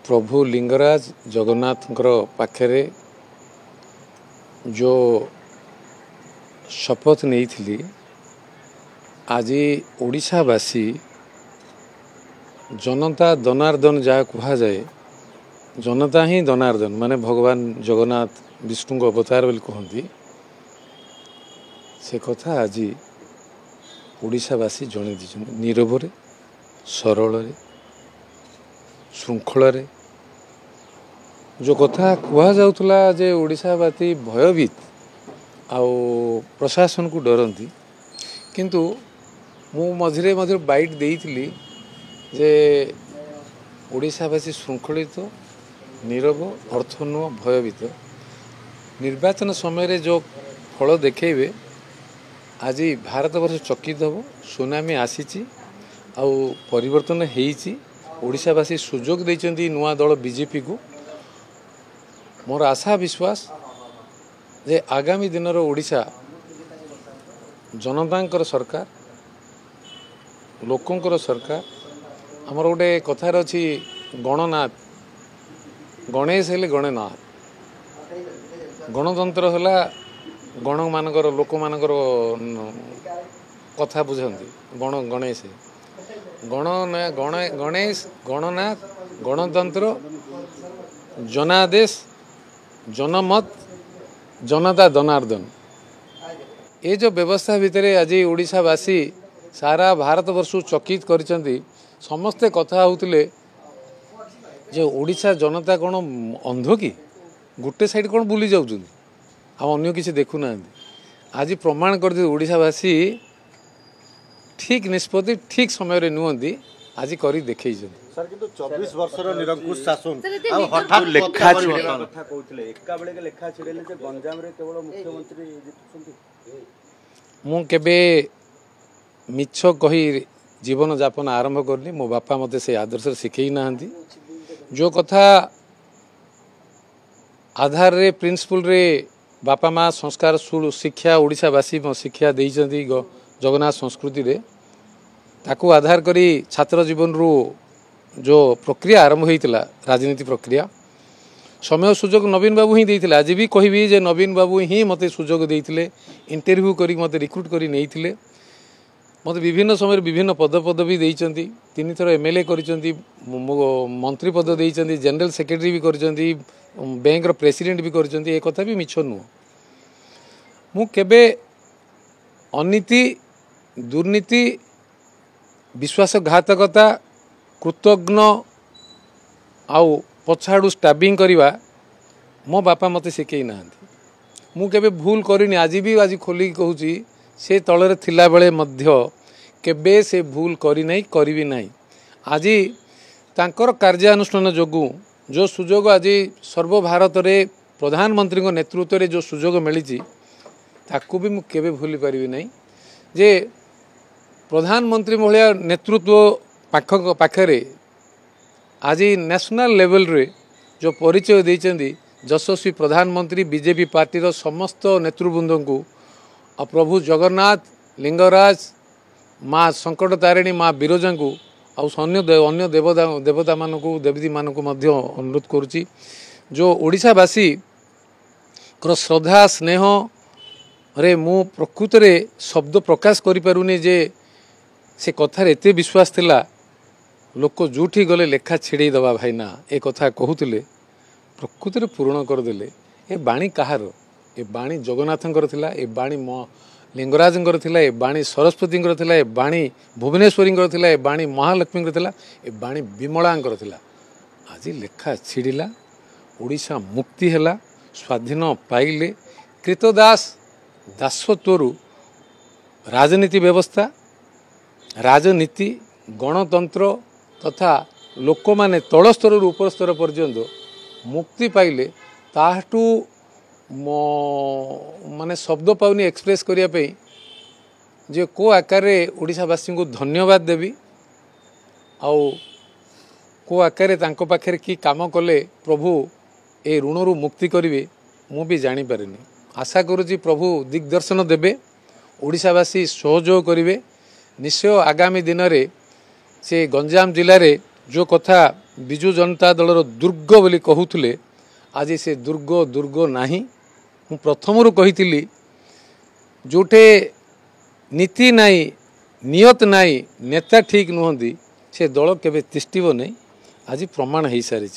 प्रभु लिंगराज जगन्नाथ पाखरे जो शपथ नहीं थी आज ओडिशावासी जनता दनार्दन जहाँ कह जाए जनता ही दनार्दन माने भगवान जगन्नाथ विष्णु को अवतार बोली कहती से कथा आज ओडिशावासी जन दी नीरव सरल श्रृंखल जो कथा कह जाउथला जे ओडिशावासी भयभीत आउ प्रशासन को डरती किंतु मु मझिरे मझिरे बाइट देइथिली जे ओडिशावासी श्रृंखलित नीरव अर्थनुह भयभीत निर्वाचन समय जो फल देखेबे आज भारत वर्ष चकित हम सुनामी आसी परिवर्तन होइछि ओडिशावासी सुजोग देइचंती नुआ दल बीजेपी को मोर आशा विश्वास जे आगामी दिन ओडिशा जनतांकर सरकार लोकंकर सरकार आमर गोटे कथार अच्छी गणनाथ गणेश हेले गणनाथ गणतंत्र है गण मानकर लोक मानकर कथा बुझंती गणेश गणेश गणनाथ गणतंत्र जनादेश जनमत जनता दनार्दन ये जो व्यवस्था भितर आज ओडिशावासी सारा भारत वर्ष चकित करिसेंती समस्ते कथा होउतिले जे ओडिशा जनता कौन अंध कि गोटे साइड कौन बुली जाउछन आ अन्य किसी देखु ना आज प्रमाण कर ओडिशावासी ठीक निष्पत्ति ठीक समय रे नुहंती आज करी देखैछन सर किंतु 24 वर्षर निरंकुश शासन आ हठात लेखा छिड़ेला कथा कहउतले एका बेले के लेखा छिड़ेले जे गंजाम रे केवल मुख्यमंत्री जितुछंती मु केबे मिछ कही जीवन यापन आरंभ करली मो बापा मते से आदर्श शिखई नाहंती जो कथा आधार रे प्रिंसिपल रे बापा माँ संस्कार शिक्षा ओडिशावासी शिक्षा देइचंती जगन्नाथ संस्कृति रे ताकू आधार करी छात्र जीवन रू जो प्रक्रिया आरंभ होइतिला राजनीति प्रक्रिया समय सुजोग नवीन बाबू ही देइतिले आज भी कहबी जे नवीन बाबू ही मते सुजोग देइतिले इंटरव्यू करी मते रिक्रूट करी नेइतिले मत विभिन्न समय विभिन्न पदपदवी देइचंती 3 थर एमएलए करिसंती मंत्री पद देइचंती जनरल सेक्रेटरी भी करिसंती बैंक रो प्रेसिडेंट भी करिसंती ए कथा भी मिछ नु मु केबे अनीति दुर्नीति विश्वासघातकता कृतज्ञ आउ पछाड़ू स्टाबिंग करवा मो बापा मते शिखई नाहंती मु केबे भूल करिनी आज भी आज खोली कहूची से तलरे थिला बेले मध्य केबे से भूल करी नहीं करी नहीं आज तांकर कार्यानुष्ठान जोगु जो सुजोग आज सर्वभारत रे प्रधानमंत्री को नेतृत्व रे जो सुजोग मिली ताकू भी मुझे केबे भूली पारिबी नहीं जे प्रधानमंत्री भाया नेतृत्व पाखरे आज नेशनल लेवल रे जो परिचय देइचंदी यशस्वी प्रधानमंत्री बीजेपी पार्टी रो समस्त नेतृवृंद को प्रभु जगन्नाथ लिंगराज माँ संकट तारिणी माँ बिरजा को अन्य देवता मान को देवी मान को अनुरोध करुच्ची जो ओडिशावासी श्रद्धा स्नेह रे मु प्रकृत रे शब्द प्रकाश करि पारुनी जे से कथार एते विश्वास थिला लोक जोठी गले लेखा छिड़े दबा भाई ना ए कथा कहूतिले प्रकृत रे पूर्ण करदेले ए बाणी कहार ए बाणी जगन्नाथंकर थिला ए बाणी लिंगराजंकर थिला ए बाणी सरस्वतींकर थिला ए बाणी भुवनेश्वरींकर थिला ए बाणी महालक्ष्मींकर थिला ए बाणी विमलांकर थिला आज लेखा छिड़िला ओडिशा मुक्ति हैला स्वाधीन पाइले कृतदास दासत्वरु राजनीति व्यवस्था राजनीति गणतंत्र तथा लोक माने तल स्तर उपर स्तर पर्यंत मुक्ति पाइले ताहटू माने शब्द पाउनी एक्सप्रेस करने जे को आकार ओडिशावासी को धन्यवाद देवी आउ को आकार तांको पाखरे की काम कले प्रभु ए ऋणरू मुक्ति करिवे मु भी जानी पारेनी आशा करुच्ची प्रभु दिग्दर्शन देवे ओडिशावासी सहयोग करिवे निश्चय आगामी दिन में से गंजाम जिले में जो कथा विजु जनता दलर दुर्ग बोली कहूले आज से दुर्ग नाही। मु प्रथमरू कही जोटे नीति नाई नियत नाई नेता ठीक नुहंती से दल केबे तिष्ठिब नहीं आज प्रमाण हो सारी।